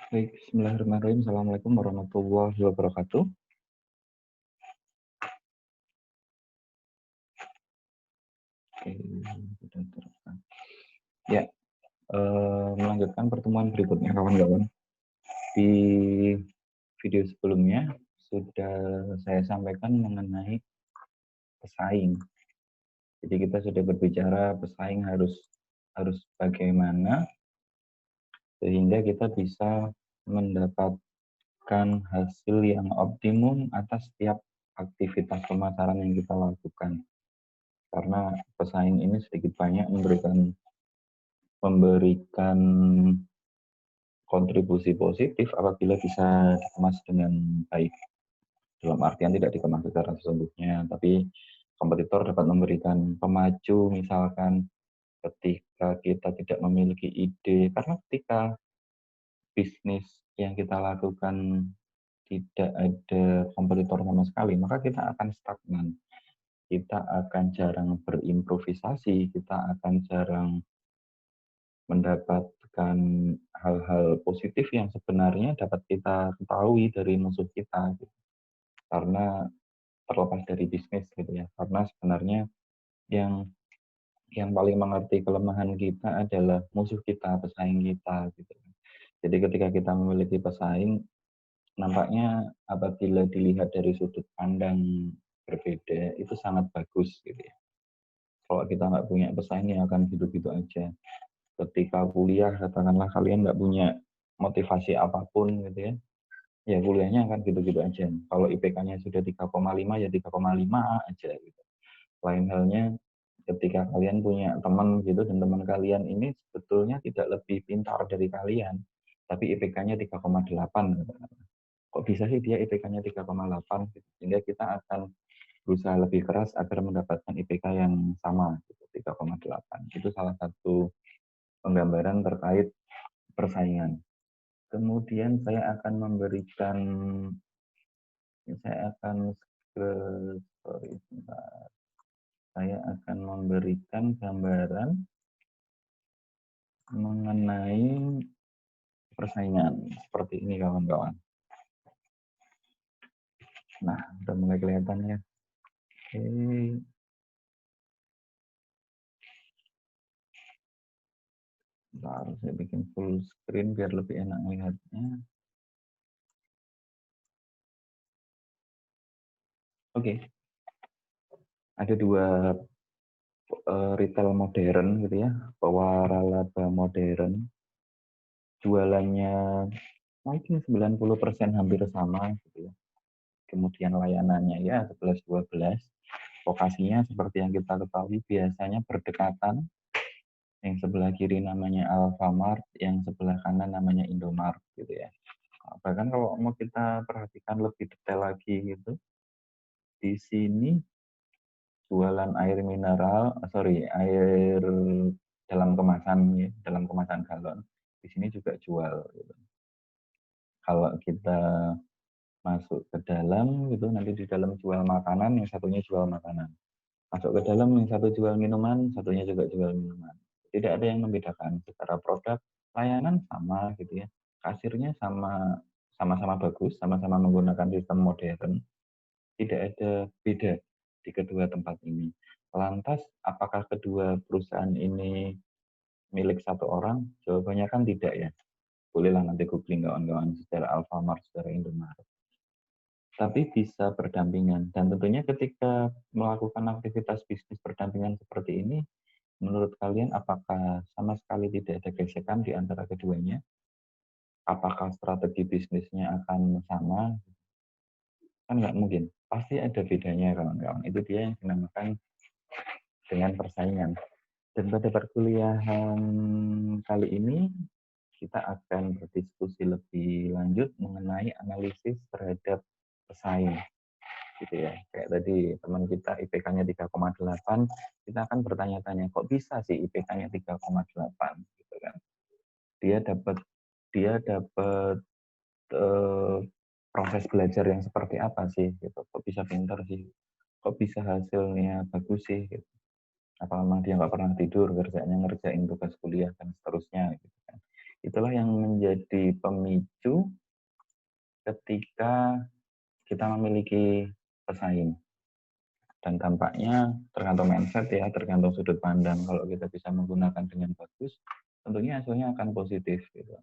Baik, bismillahirrahmanirrahim. Assalamualaikum warahmatullahi wabarakatuh. Oke, sudah terekam. Ya, melanjutkan pertemuan berikutnya, kawan-kawan. Di video sebelumnya sudah saya sampaikan mengenai pesaing. Jadi kita sudah berbicara pesaing harus bagaimana sehingga kita bisa mendapatkan hasil yang optimum atas setiap aktivitas pemasaran yang kita lakukan. Karena pesaing ini sedikit banyak memberikan kontribusi positif apabila bisa dikemas dengan baik. Dalam artian tidak dikemas secara sesungguhnya, tapi kompetitor dapat memberikan pemacu, misalkan ketika kita tidak memiliki ide, karena ketika bisnis yang kita lakukan tidak ada kompetitor sama sekali, maka kita akan stagnan. Kita akan jarang berimprovisasi, kita akan jarang mendapatkan hal-hal positif yang sebenarnya dapat kita ketahui dari musuh kita gitu. Karena terlepas dari bisnis gitu ya, karena sebenarnya yang paling mengerti kelemahan kita adalah musuh kita, pesaing kita gitu. Jadi ketika kita memiliki pesaing, nampaknya apabila dilihat dari sudut pandang berbeda itu sangat bagus gitu ya. Kalau kita nggak punya pesaing ya akan gitu-gitu aja. Ketika kuliah katakanlah kalian nggak punya motivasi apapun gitu ya, ya kuliahnya akan gitu-gitu aja. Kalau IPK-nya sudah 3,5 ya 3,5 aja gitu. Lain halnya ketika kalian punya teman gitu dan teman kalian ini sebetulnya tidak lebih pintar dari kalian, tapi IPK-nya 3,8 gitu. Kok bisa sih dia IPK-nya 3,8 gitu. Sehingga kita akan berusaha lebih keras agar mendapatkan IPK yang sama gitu, 3,8. Itu salah satu penggambaran terkait persaingan. Kemudian saya akan ke sorry, sebentar. Saya akan memberikan gambaran mengenai persaingan seperti ini kawan-kawan. Nah, udah mulai kelihatan ya. Oke, bentar, saya bikin full screen biar lebih enak melihatnya. Oke, ada dua retail modern gitu ya, pewaralaba modern. Jualannya mungkin 90% hampir sama gitu ya. Kemudian layanannya ya 11-12. Lokasinya seperti yang kita ketahui biasanya berdekatan. Yang sebelah kiri namanya Alfamart, yang sebelah kanan namanya Indomart gitu ya. Bahkan kalau mau kita perhatikan lebih detail lagi gitu, di sini jualan air mineral, air dalam kemasan ya, dalam kemasan galon. Di sini juga jual gitu. Kalau kita masuk ke dalam gitu, nanti di dalam jual makanan, yang satunya jual makanan. Masuk ke dalam, yang satu jual minuman, satunya juga jual minuman. Tidak ada yang membedakan secara produk, layanan sama gitu ya. Kasirnya sama-sama bagus, sama-sama menggunakan sistem modern. Tidak ada beda di kedua tempat ini. Lantas, apakah kedua perusahaan ini milik satu orang? Jawabannya kan tidak ya. Bolehlah nanti googling kawan-kawan secara Alfamart, secara Indomaret. Tapi bisa berdampingan. Dan tentunya ketika melakukan aktivitas bisnis berdampingan seperti ini, menurut kalian apakah sama sekali tidak ada gesekan di antara keduanya? Apakah strategi bisnisnya akan sama? Kan nggak mungkin. Pasti ada bedanya kawan-kawan. Itu dia yang dinamakan dengan persaingan. Dan pada perkuliahan kali ini, kita akan berdiskusi lebih lanjut mengenai analisis terhadap pesaing. Gitu ya. Kayak tadi teman kita IPK-nya 3,8, kita akan bertanya-tanya, kok bisa sih IPK-nya 3,8 gitu kan. Dia dapat eh, proses belajar yang seperti apa sih gitu. Kok bisa pintar sih? Kok bisa hasilnya bagus sih gitu. Apa memang dia nggak pernah tidur, kerjanya ngerjain tugas kuliah dan seterusnya gitu kan. Itulah yang menjadi pemicu ketika kita memiliki pesaing. Dan dampaknya tergantung mindset ya, tergantung sudut pandang. Kalau kita bisa menggunakan dengan bagus, tentunya hasilnya akan positif gitu.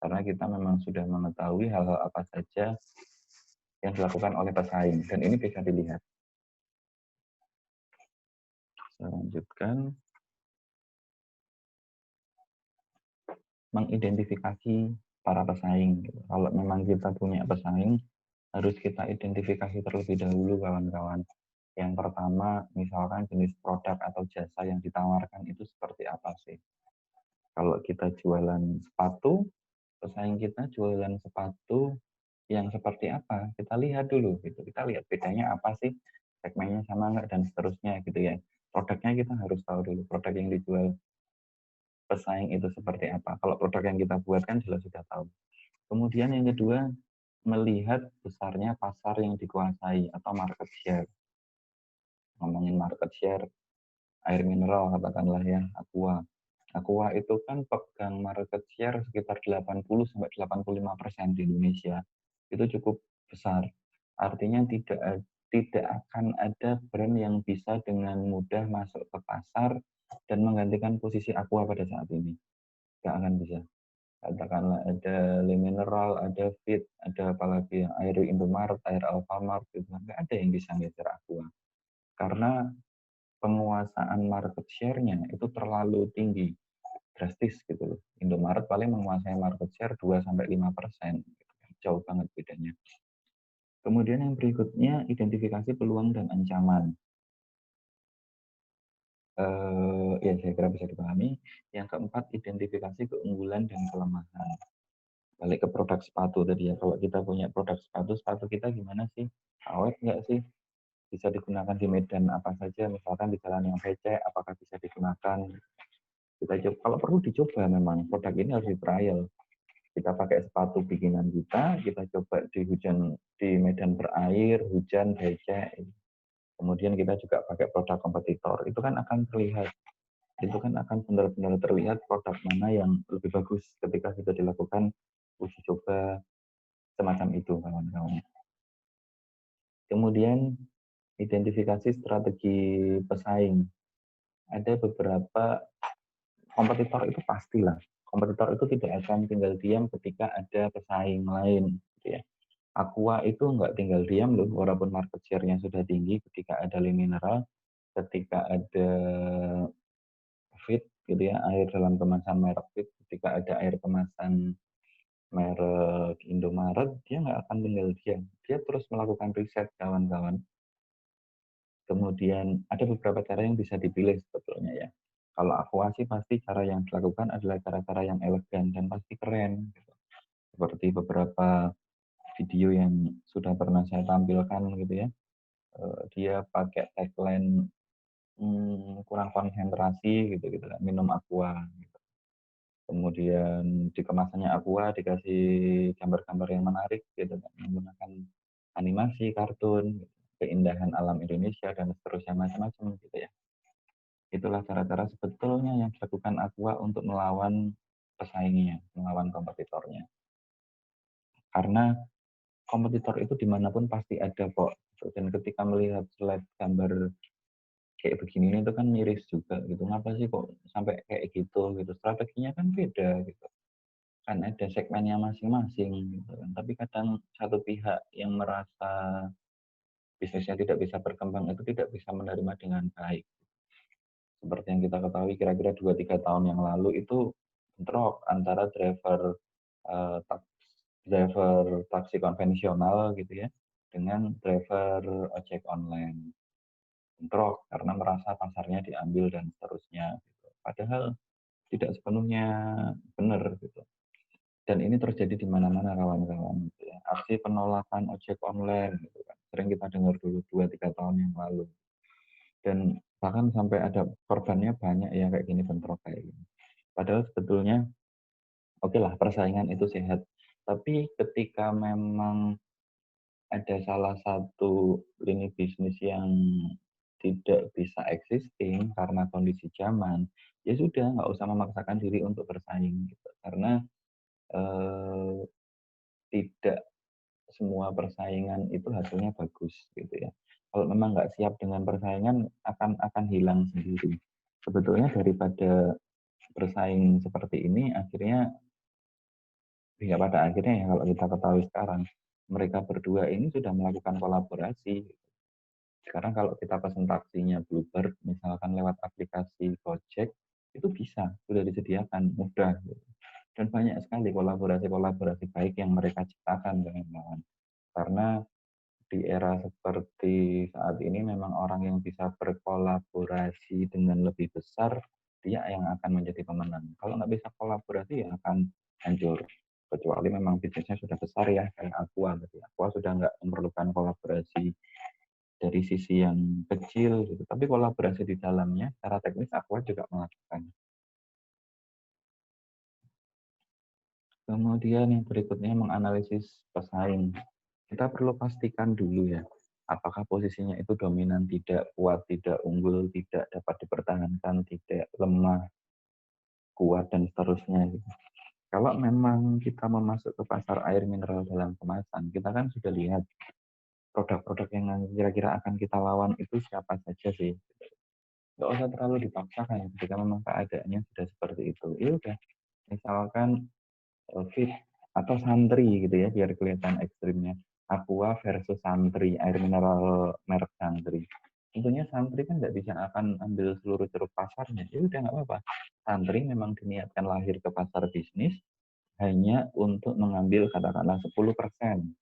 Karena kita memang sudah mengetahui hal-hal apa saja yang dilakukan oleh pesaing, dan ini bisa dilihat. Saya lanjutkan. Mengidentifikasi para pesaing. Gitu. Kalau memang kita punya pesaing, harus kita identifikasi terlebih dahulu kawan-kawan. Yang pertama, misalkan jenis produk atau jasa yang ditawarkan itu seperti apa sih? Kalau kita jualan sepatu, pesaing kita jualan sepatu yang seperti apa? Kita lihat dulu gitu. Kita lihat bedanya apa sih? Segmennya sama enggak dan seterusnya gitu ya. Produknya kita harus tahu dulu. Produk yang dijual pesaing itu seperti apa. Kalau produk yang kita buat kan jelas sudah tahu. Kemudian yang kedua, melihat besarnya pasar yang dikuasai atau market share. Ngomongin market share, air mineral katakanlah ya, Aqua. Aqua itu kan pegang market share sekitar 80-85% di Indonesia. Itu cukup besar. Artinya tidak akan ada brand yang bisa dengan mudah masuk ke pasar dan menggantikan posisi Aqua pada saat ini. Nggak akan bisa. Katakanlah ada Le Mineral, ada Fit, ada apalagi air Indomaret, air Alfamart, gitu. Nggak ada yang bisa ngejar Aqua. Karena penguasaan market share-nya itu terlalu tinggi, drastis gitu loh. Indomaret paling menguasai market share 2-5%, gitu. Jauh banget bedanya. Kemudian yang berikutnya, identifikasi peluang dan ancaman. Ya saya kira bisa dipahami. Yang keempat, identifikasi keunggulan dan kelemahan. Balik ke produk sepatu tadi ya, kalau kita punya produk sepatu, sepatu kita gimana sih? Awet nggak sih? Bisa digunakan di medan apa saja, misalkan di jalan yang becek, apakah bisa digunakan? Kita coba, kalau perlu dicoba memang, produk ini harus di trial. Kita pakai sepatu bikinan kita coba di hujan, di medan berair, hujan, becek. Kemudian kita juga pakai produk kompetitor, itu kan akan terlihat. Itu kan akan benar-benar terlihat produk mana yang lebih bagus ketika sudah dilakukan uji coba semacam itu kawan-kawan. Kemudian identifikasi strategi pesaing. Ada beberapa kompetitor itu pastilah. Kompetitor itu tidak akan tinggal diam ketika ada pesaing lain. Gitu ya. Aqua itu nggak tinggal diam loh, walaupun market share-nya sudah tinggi ketika ada Le Mineral, ketika ada Fit, gitu ya, air dalam kemasan merek Fit, ketika ada air kemasan merek Indomaret, dia nggak akan tinggal diam. Dia terus melakukan riset, kawan-kawan. Kemudian ada beberapa cara yang bisa dipilih sebetulnya ya. Kalau Aqua sih pasti cara yang dilakukan adalah cara-cara yang elegan dan pasti keren. Gitu. Seperti beberapa video yang sudah pernah saya tampilkan gitu ya. Dia pakai tagline kurang konsentrasi gitu gitu minum Aqua. Gitu. Kemudian di kemasannya Aqua dikasih gambar-gambar yang menarik gitu kan, menggunakan animasi, kartun, gitu. Keindahan alam Indonesia dan seterusnya macam-macam gitu ya. Itulah cara-cara sebetulnya yang dilakukan Aqua untuk melawan pesaingnya, melawan kompetitornya. Karena kompetitor itu dimanapun pasti ada kok. Dan ketika melihat slide gambar kayak begini itu kan miris juga gitu. Ngapa sih kok sampai kayak gitu gitu. Strateginya kan beda gitu. Kan ada segmennya masing-masing gitu kan. Tapi kadang satu pihak yang merasa bisnisnya tidak bisa berkembang itu tidak bisa menerima dengan baik. Seperti yang kita ketahui kira-kira 2-3 tahun yang lalu itu bentrok antara eh, driver taksi konvensional gitu ya dengan driver ojek online. Bentrok karena merasa pasarnya diambil dan seterusnya. Gitu. Padahal tidak sepenuhnya benar gitu. Dan ini terjadi di mana-mana kawan-kawan. Gitu ya. Aksi penolakan ojek online gitu kan. Sering kita dengar dulu 2-3 tahun yang lalu. Dan bahkan sampai ada korbannya banyak ya kayak gini bentrok kayak gini. Padahal sebetulnya oke lah persaingan itu sehat. Tapi ketika memang ada salah satu lini bisnis yang tidak bisa existing karena kondisi zaman, ya sudah nggak usah memaksakan diri untuk bersaing gitu. Karena eh, tidak semua persaingan itu hasilnya bagus gitu ya. Kalau memang nggak siap dengan persaingan akan hilang sendiri. Sebetulnya daripada bersaing seperti ini akhirnya hingga pada akhirnya ya kalau kita ketahui sekarang mereka berdua ini sudah melakukan kolaborasi. Sekarang kalau kita pesen taksinya Bluebird misalkan lewat aplikasi Gojek itu bisa sudah disediakan mudah gitu. Dan banyak sekali kolaborasi-kolaborasi baik yang mereka ciptakan dengan kawan. Karena di era seperti saat ini memang orang yang bisa berkolaborasi dengan lebih besar dia yang akan menjadi pemenang. Kalau nggak bisa kolaborasi ya akan hancur. Kecuali memang bisnisnya sudah besar ya kayak Aqua gitu. Aqua sudah nggak memerlukan kolaborasi dari sisi yang kecil gitu. Tapi kolaborasi di dalamnya secara teknis Aqua juga melakukan. Kemudian yang berikutnya menganalisis pesaing. Kita perlu pastikan dulu ya, apakah posisinya itu dominan, tidak kuat, tidak unggul, tidak dapat dipertahankan, tidak lemah, kuat, dan seterusnya. Gitu. Kalau memang kita memasuk ke pasar air mineral dalam kemasan, kita kan sudah lihat produk-produk yang kira-kira akan kita lawan itu siapa saja sih. Nggak usah terlalu dipaksakan ketika memang keadaannya sudah seperti itu. Ya udah, misalkan fit atau santri gitu ya biar kelihatan ekstrimnya. Aqua versus santri, air mineral merek santri. Tentunya santri kan nggak bisa akan ambil seluruh ceruk pasarnya. Ya udah nggak apa-apa. Santri memang diniatkan lahir ke pasar bisnis hanya untuk mengambil katakanlah 10%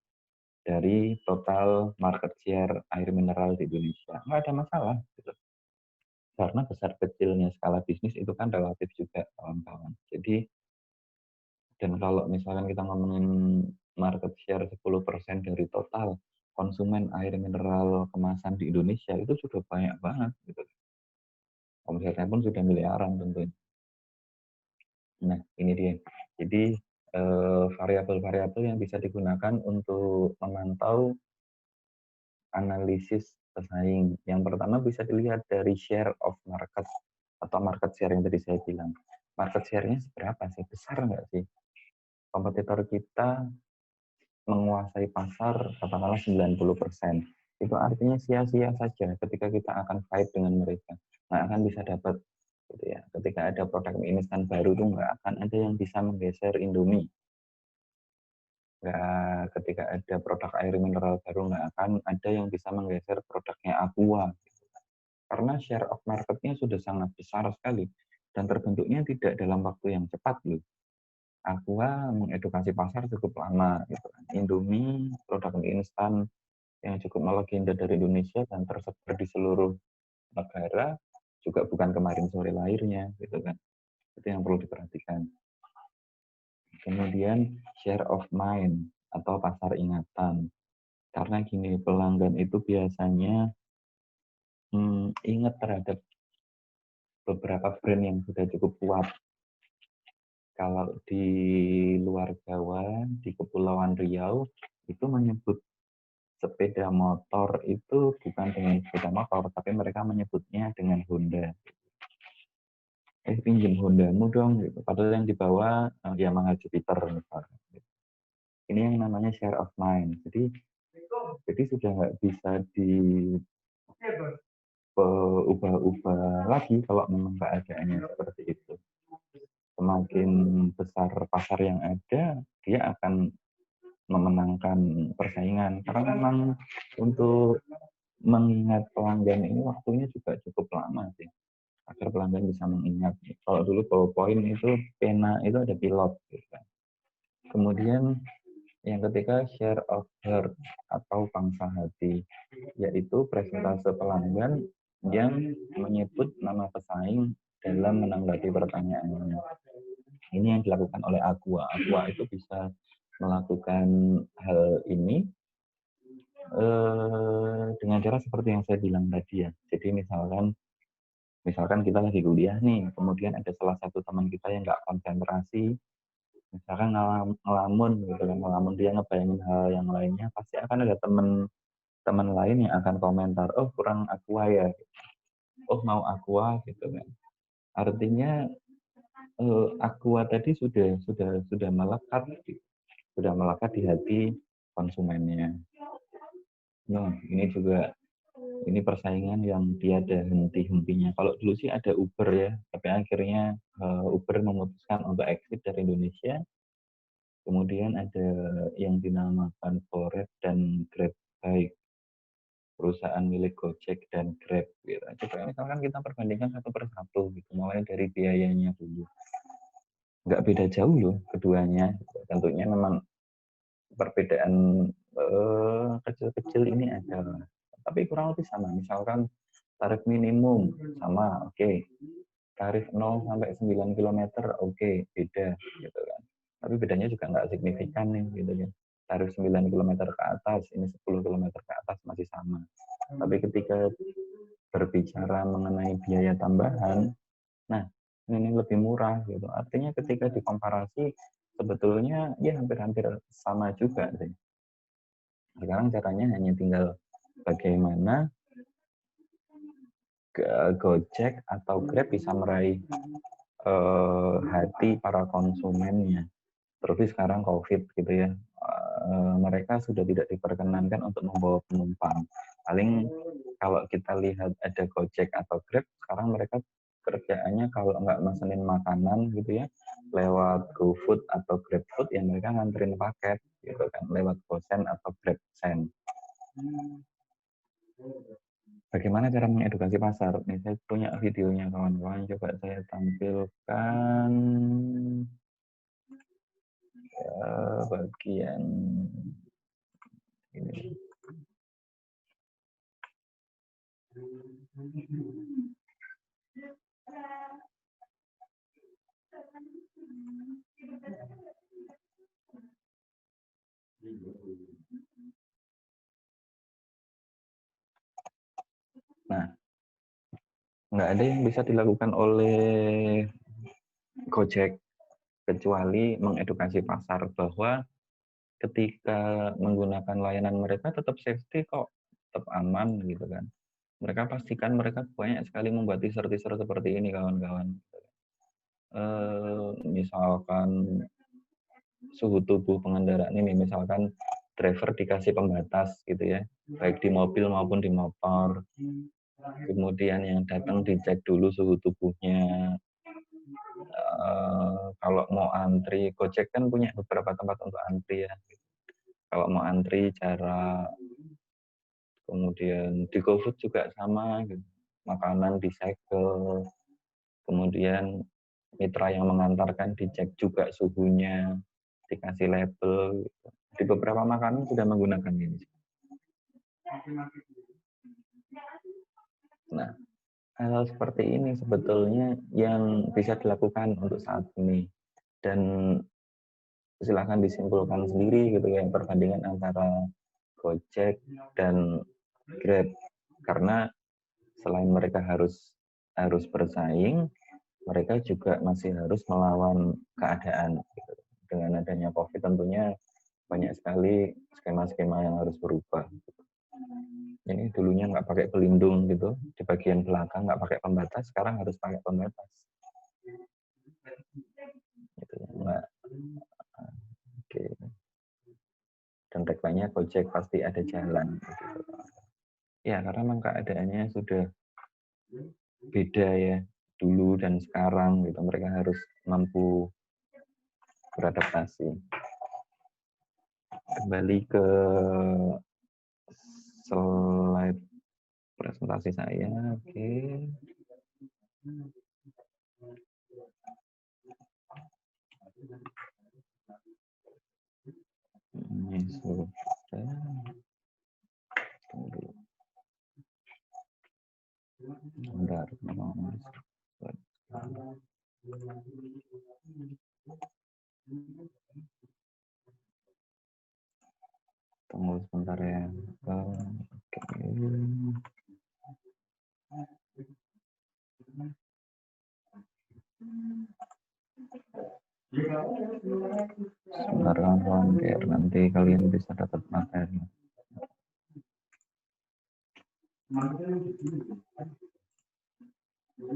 dari total market share air mineral di Indonesia. Nggak ada masalah. Gitu. Karena besar kecilnya skala bisnis itu kan relatif juga kawan-kawan. Jadi dan kalau misalkan kita ngomongin market share 10% dari total konsumen air mineral kemasan di Indonesia itu sudah banyak banget gitu. Omsetnya pun sudah miliaran tentunya. Nah, ini dia. Jadi variabel-variabel yang bisa digunakan untuk memantau analisis pesaing. Yang pertama bisa dilihat dari share of market atau market share yang tadi saya bilang. Market share-nya seberapa sih? Besar nggak sih? Kompetitor kita menguasai pasar katakanlah 90%. Itu artinya sia-sia saja ketika kita akan fight dengan mereka. Nggak akan bisa dapat gitu ya. Ketika ada produk mie instan baru tuh nggak akan ada yang bisa menggeser Indomie. Nggak, ketika ada produk air mineral baru nggak akan ada yang bisa menggeser produknya Aqua. Karena share of marketnya sudah sangat besar sekali dan terbentuknya tidak dalam waktu yang cepat loh. Aqua mengedukasi pasar cukup lama gitu kan. Indomie produk mie instan yang cukup melegenda dari Indonesia dan tersebar di seluruh negara juga bukan kemarin sore lahirnya gitu kan. Itu yang perlu diperhatikan. Kemudian share of mind atau pasar ingatan. Karena gini, pelanggan itu biasanya ingat terhadap beberapa brand yang sudah cukup kuat. Kalau di luar Jawa, di Kepulauan Riau, itu menyebut sepeda motor itu bukan dengan sepeda motor, tapi mereka menyebutnya dengan Honda. Pinjam Hondamu dong, gitu. Padahal yang dibawa Yamaha Jupiter misalnya. Ini yang namanya share of mind. Jadi sudah nggak bisa diubah-ubah lagi kalau memang keadaannya seperti itu. Semakin besar pasar yang ada, dia akan memenangkan persaingan. Karena memang untuk mengingat pelanggan ini waktunya juga cukup lama sih agar pelanggan bisa mengingat. Kalau dulu PowerPoint itu pena itu ada pilot gitu kan. Kemudian yang ketiga share of heart atau pangsa hati, yaitu presentase pelanggan yang menyebut nama pesaing dalam menanggapi pertanyaannya. Ini yang dilakukan oleh Aqua. Aqua itu bisa melakukan hal ini dengan cara seperti yang saya bilang tadi ya. Jadi misalkan kita lagi kuliah nih, kemudian ada salah satu teman kita yang nggak konsentrasi, misalkan ngelamun gitu kan, ngelamun dia ngebayangin hal yang lainnya, pasti akan ada teman lain yang akan komentar, oh kurang aqua ya, oh mau aqua gitu kan. Artinya Aqua tadi sudah melekat di hati konsumennya. Nah, ini persaingan yang tiada henti-hentinya. Kalau dulu sih ada Uber ya, tapi akhirnya Uber memutuskan untuk exit dari Indonesia. Kemudian ada yang dinamakan Forex dan Grab Bike, perusahaan milik Gojek dan Grab. Gitu. Coba misalkan kita perbandingkan satu per satu, gitu. Mulai dari biayanya dulu. Nggak beda jauh loh keduanya. Tentunya memang perbedaan kecil-kecil ini ada. Tapi kurang lebih sama. Misalkan tarif minimum sama, oke. Tarif 0 sampai 9 km, oke, beda gitu kan. Tapi bedanya juga nggak signifikan nih gitu kan. Tarif 9 km ke atas, ini 10 km ke atas masih sama. Tapi ketika berbicara mengenai biaya tambahan, nah ini lebih murah gitu. Artinya ketika dikomparasi sebetulnya ya hampir-hampir sama juga sih. Sekarang caranya hanya tinggal bagaimana Gojek atau Grab bisa meraih hati para konsumennya. Terlebih sekarang COVID gitu ya, mereka sudah tidak diperkenankan untuk membawa penumpang. Paling kalau kita lihat ada Gojek atau Grab, sekarang mereka kerjaannya kalau nggak mesenin makanan gitu ya, lewat GoFood atau GrabFood, ya mereka nganterin paket gitu kan, lewat GoSend atau GrabSend. Bagaimana cara mengedukasi pasar? Nih, saya punya videonya kawan-kawan, coba saya tampilkan bagian ini. Nah, nggak ada yang bisa dilakukan oleh Gojek kecuali mengedukasi pasar bahwa ketika menggunakan layanan mereka tetap safety kok, tetap aman gitu kan. Mereka pastikan mereka banyak sekali membuat teaser-teaser seperti ini kawan-kawan. Misalkan suhu tubuh pengendara ini, misalkan driver dikasih pembatas gitu ya, baik di mobil maupun di motor. Kemudian yang datang dicek dulu suhu tubuhnya. Kalau mau antri, Gojek kan punya beberapa tempat untuk antri ya. Kalau mau antri, cara kemudian di GoFood juga sama, gitu. Makanan disegel, kemudian mitra yang mengantarkan dicek juga suhunya, dikasih label. Gitu. Di beberapa makanan sudah menggunakan ini. Nah, hal seperti ini sebetulnya yang bisa dilakukan untuk saat ini. Dan silahkan disimpulkan sendiri gitu ya, perbandingan antara Gojek dan Grab. Karena selain mereka harus bersaing, mereka juga masih harus melawan keadaan. Gitu. Dengan adanya COVID tentunya banyak sekali skema-skema yang harus berubah. Gitu. Ini dulunya nggak pakai pelindung gitu, di bagian belakang nggak pakai pembatas, sekarang harus pakai pembatas. Gitu. Nggak, oke. Dan tagline-nya Gojek pasti ada jalan. Gitu. Ya, karena memang keadaannya sudah beda ya, dulu dan sekarang gitu. Mereka harus mampu beradaptasi. Kembali ke slide presentasi saya, oke. Ini sudah. Tunggu. Bentar, tunggu sebentar ya. Oke. Sebentar kawan-kawan, biar nanti kalian bisa dapat materi. Oke.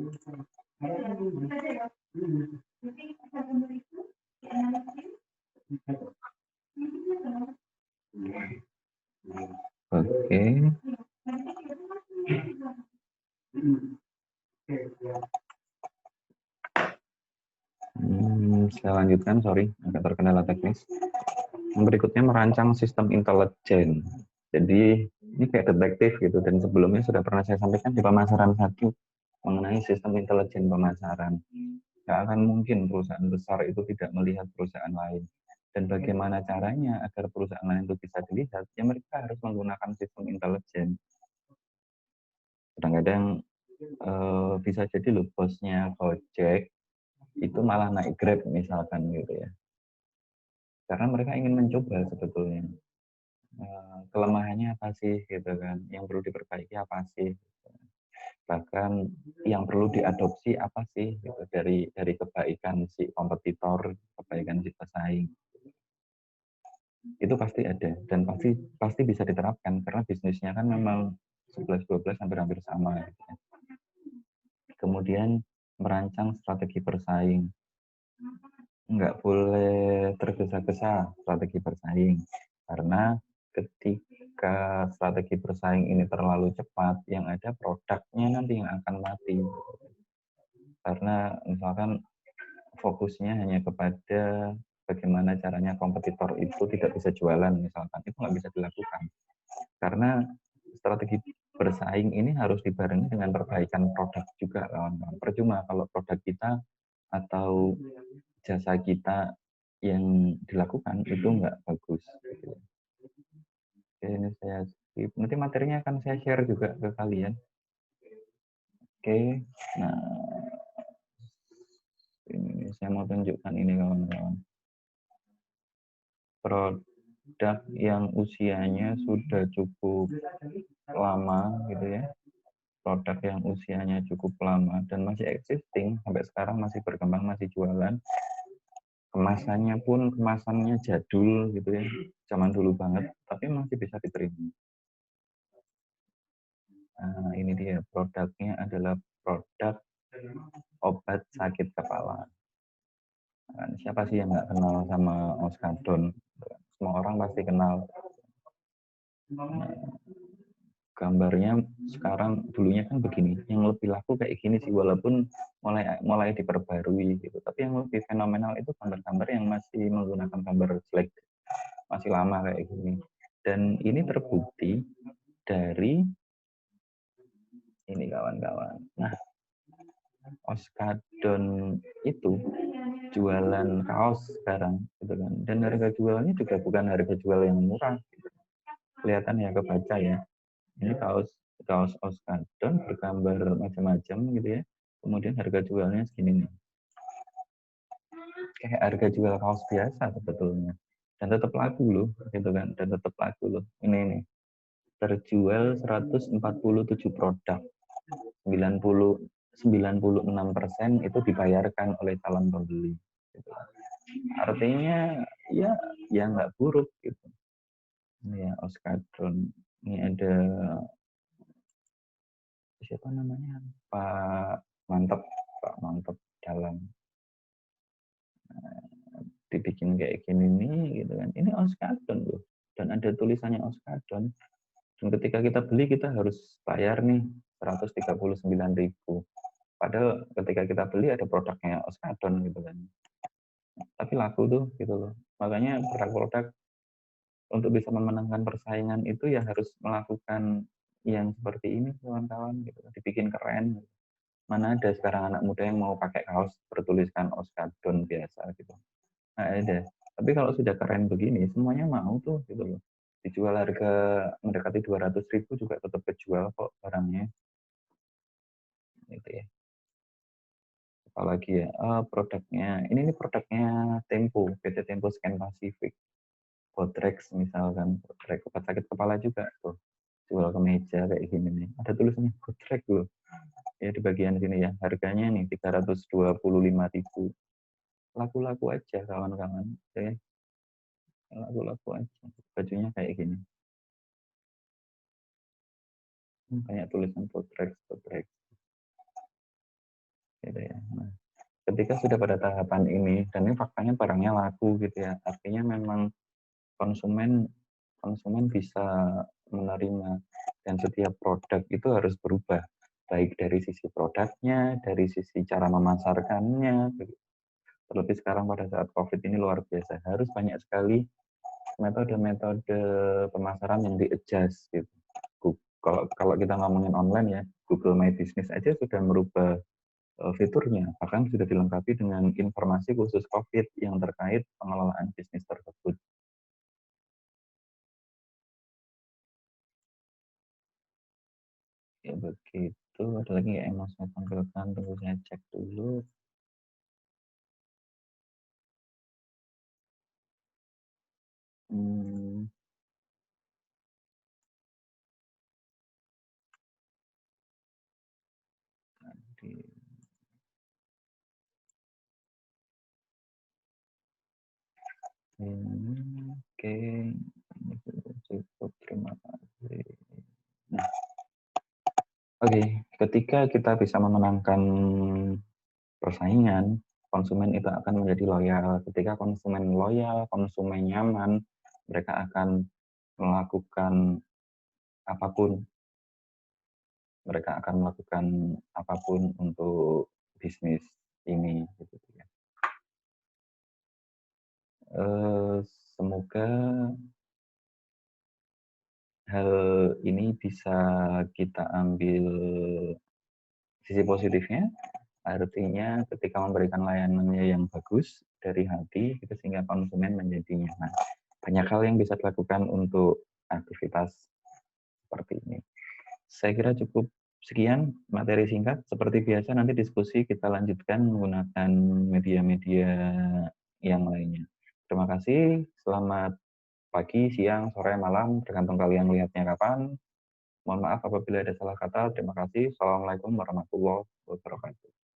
Saya lanjutkan, sorry, agak terkendala teknis. Yang berikutnya merancang sistem intelijen. Jadi ini kayak detektif gitu, dan sebelumnya sudah pernah saya sampaikan di pemasaran satu mengenai sistem intelijen pemasaran. Nggak akan mungkin perusahaan besar itu tidak melihat perusahaan lain. Dan bagaimana caranya agar perusahaan lain itu bisa dilihat, ya mereka harus menggunakan sistem intelijen. Kadang-kadang bisa jadi loh bosnya Gojek itu malah naik Grab misalkan gitu ya. Karena mereka ingin mencoba sebetulnya. Kelemahannya apa sih gitu kan, yang perlu diperbaiki apa sih, bahkan yang perlu diadopsi apa sih gitu dari kebaikan si kompetitor, kebaikan si pesaing, itu pasti ada dan pasti pasti bisa diterapkan karena bisnisnya kan memang 11-12 hampir-hampir sama gitu ya. Kemudian merancang strategi bersaing, nggak boleh tergesa-gesa strategi bersaing karena ketika strategi bersaing ini terlalu cepat, yang ada produknya nanti yang akan mati. Karena misalkan fokusnya hanya kepada bagaimana caranya kompetitor itu tidak bisa jualan misalkan, itu nggak bisa dilakukan. Karena strategi bersaing ini harus dibarengi dengan perbaikan produk juga kawan-kawan. Percuma kalau produk kita atau jasa kita yang dilakukan itu nggak bagus. Oke, ini saya skip. Nanti materinya akan saya share juga ke kalian. Oke, nah ini saya mau tunjukkan ini kawan-kawan. Produk yang usianya sudah cukup lama gitu ya. Produk yang usianya cukup lama dan masih existing sampai sekarang, masih berkembang, masih jualan. Kemasannya pun kemasannya jadul gitu ya, zaman dulu banget, tapi masih bisa diterima. Nah, ini dia produknya adalah produk obat sakit kepala. Nah, siapa sih yang nggak kenal sama Oskadon? Semua orang pasti kenal. Nah, gambarnya sekarang, dulunya kan begini, yang lebih laku kayak gini sih, walaupun mulai diperbarui gitu, tapi yang lebih fenomenal itu gambar-gambar yang masih menggunakan gambar select, masih lama kayak gini. Dan ini terbukti dari ini kawan-kawan. Nah, Oskadon itu jualan kaos sekarang gitu kan, dan harga jualnya juga bukan harga jual yang murah gitu. Kelihatan ya, kebaca ya, ini kaos kaos Oskadon bergambar macam-macam gitu ya, kemudian harga jualnya segini nih, kayak harga jual kaos biasa sebetulnya, dan tetap laku loh gitu kan, dan tetap laku loh. Ini nih terjual 147 produk, 96% itu dibayarkan oleh calon pembeli gitu. Artinya ya, ya nggak buruk gitu. Ini ya Oskadon, ini ada siapa namanya, Pak Mantep, Pak Mantep dalam, dibikin kayak gini nih gitu kan, ini Oskadon loh, dan ada tulisannya Oskadon, dan ketika kita beli kita harus bayar nih 139.000, padahal ketika kita beli ada produknya Oskadon gitu kan, tapi laku tuh gitu loh. Makanya produk-produk untuk bisa memenangkan persaingan itu ya harus melakukan yang seperti ini kawan-kawan gitu, dibikin keren. Mana ada sekarang anak muda yang mau pakai kaos bertuliskan Oskadon biasa gitu, nah ada. Tapi kalau sudah keren begini semuanya mau tuh gitu loh, dijual harga mendekati 200.000 juga tetap kejual kok barangnya gitu ya. Apalagi ya, produknya ini nih, produknya Tempo, PT Tempo Scan Pacific, Botrex misalkan, Botrex obat sakit kepala juga tuh, jual kemeja kayak gini nih, ada tulisannya Botrex loh ya di bagian sini ya, harganya nih 325.000, laku-laku aja kawan-kawan ya, laku-laku aja, bajunya kayak gini, banyak tulisan Botrex, Botrex. gitu ya. Nah, ketika sudah pada tahapan ini dan ini faktanya barangnya laku gitu ya, artinya memang konsumen konsumen bisa menerima dan setiap produk itu harus berubah, baik dari sisi produknya, dari sisi cara memasarkannya. Terlebih sekarang pada saat COVID ini luar biasa, harus banyak sekali metode-metode pemasaran yang di-adjust gitu. Kalau kalau kita ngomongin online ya, Google My Business aja sudah merubah fiturnya, bahkan sudah dilengkapi dengan informasi khusus COVID yang terkait pengelolaan bisnis tersebut. Ya begitu, ada lagi ya yang mau saya tampilkan, tunggu saya cek dulu. Hmm, tadi. Oke, ini sudah cukup, terima kasih. Nah, oke, ketika kita bisa memenangkan persaingan, konsumen itu akan menjadi loyal. Ketika konsumen loyal, konsumen nyaman, mereka akan melakukan apapun, mereka akan melakukan apapun untuk bisnis ini, gitu ya. Eh, Semoga hal ini bisa kita ambil sisi positifnya, artinya ketika memberikan layanannya yang bagus dari hati, itu sehingga konsumen menjadi nyaman. Banyak hal yang bisa dilakukan untuk aktivitas seperti ini. Saya kira cukup sekian materi singkat. Seperti biasa nanti diskusi kita lanjutkan menggunakan media-media yang lainnya. Terima kasih. Selamat pagi, siang, sore, malam, tergantung kalian lihatnya kapan. Mohon maaf apabila ada salah kata. Terima kasih. Assalamualaikum warahmatullahi wabarakatuh.